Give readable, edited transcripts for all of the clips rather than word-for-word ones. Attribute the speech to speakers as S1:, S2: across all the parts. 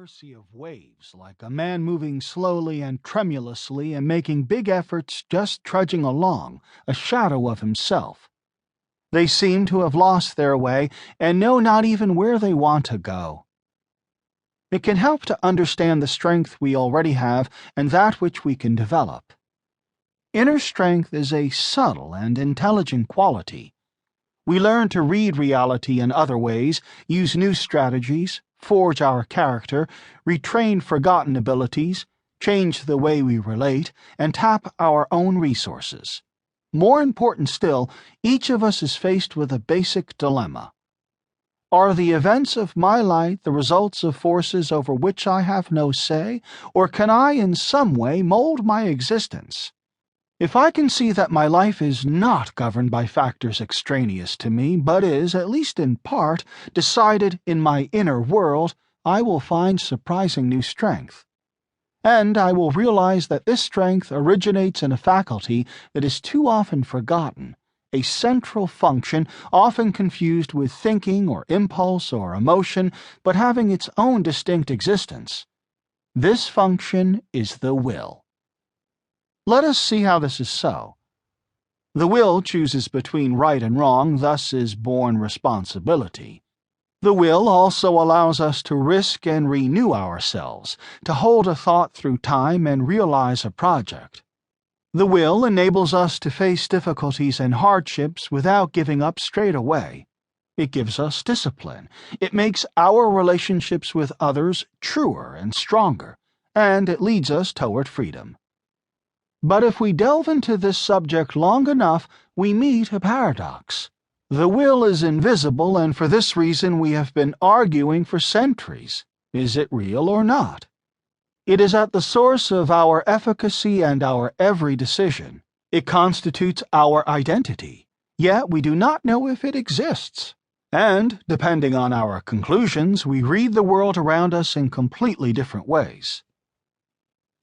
S1: mercy of waves, like a man moving slowly and tremulously and making big efforts just trudging along, a shadow of himself. They seem to have lost their way and know not even where they want to go. It can help to understand the strength we already have and that which we can develop. Inner strength is a subtle and intelligent quality. We learn to read reality in other ways, use new strategies, forge our character, retrain forgotten abilities, change the way we relate, and tap our own resources. More important still, each of us is faced with a basic dilemma. Are the events of my life the results of forces over which I have no say, or can I in some way mold my existence? If I can see that my life is not governed by factors extraneous to me, but is, at least in part, decided in my inner world, I will find surprising new strength. And I will realize that this strength originates in a faculty that is too often forgotten, a central function often confused with thinking or impulse or emotion, but having its own distinct existence. This function is the will. Let us see how this is so. The will chooses between right and wrong, thus is born responsibility. The will also allows us to risk and renew ourselves, to hold a thought through time and realize a project. The will enables us to face difficulties and hardships without giving up straight away. It gives us discipline. It makes our relationships with others truer and stronger, and it leads us toward freedom. But if we delve into this subject long enough, we meet a paradox. The will is invisible, and for this reason we have been arguing for centuries. Is it real or not? It is at the source of our efficacy and our every decision. It constitutes our identity, yet we do not know if it exists. And, depending on our conclusions, we read the world around us in completely different ways.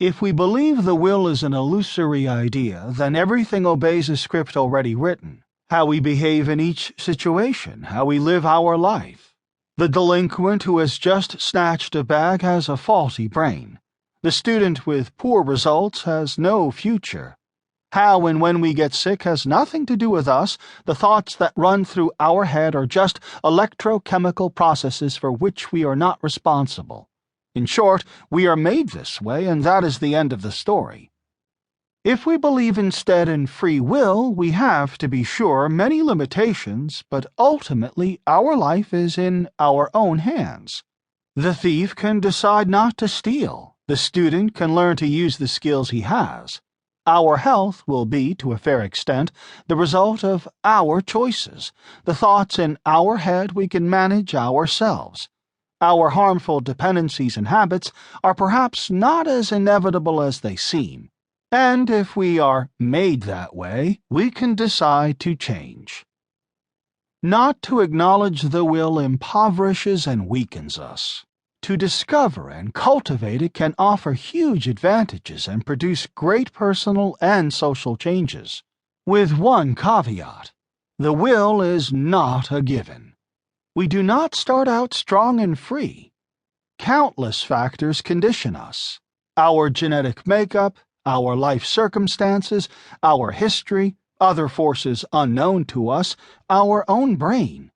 S1: If we believe the will is an illusory idea, then everything obeys a script already written. How we behave in each situation, how we live our life. The delinquent who has just snatched a bag has a faulty brain. The student with poor results has no future. How and when we get sick has nothing to do with us. The thoughts that run through our head are just electrochemical processes for which we are not responsible. In short, we are made this way, and that is the end of the story. If we believe instead in free will, we have, to be sure, many limitations, but ultimately our life is in our own hands. The thief can decide not to steal. The student can learn to use the skills he has. Our health will be, to a fair extent, the result of our choices. The thoughts in our head we can manage ourselves. Our harmful dependencies and habits are perhaps not as inevitable as they seem. And if we are made that way, we can decide to change. Not to acknowledge the will impoverishes and weakens us. To discover and cultivate it can offer huge advantages and produce great personal and social changes. With one caveat: the will is not a given. We do not start out strong and free. Countless factors condition us. Our genetic makeup, our life circumstances, our history, other forces unknown to us, our own brain.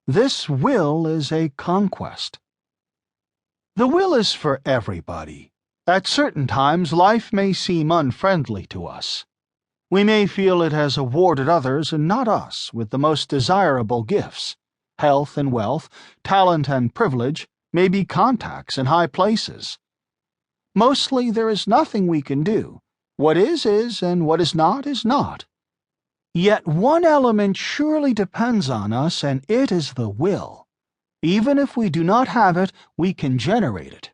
S1: This will is a conquest. The will is for everybody. At certain times, life may seem unfriendly to us. We may feel it has awarded others and not us with the most desirable gifts. Health and wealth, talent and privilege, may be contacts in high places. Mostly there is nothing we can do. What is, and what is not, is not. Yet one element surely depends on us, and it is the will. Even if we do not have it, we can generate it.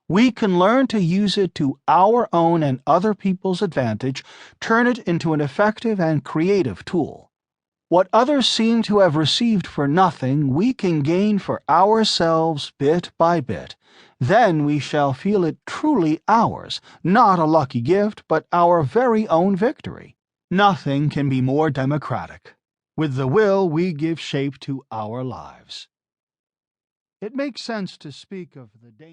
S1: We can learn to use it to our own and other people's advantage, turn it into an effective and creative tool. What others seem to have received for nothing, we can gain for ourselves bit by bit. Then we shall feel it truly ours, not a lucky gift, but our very own victory. Nothing can be more democratic. With the will, we give shape to our lives. It makes sense to speak of the danger.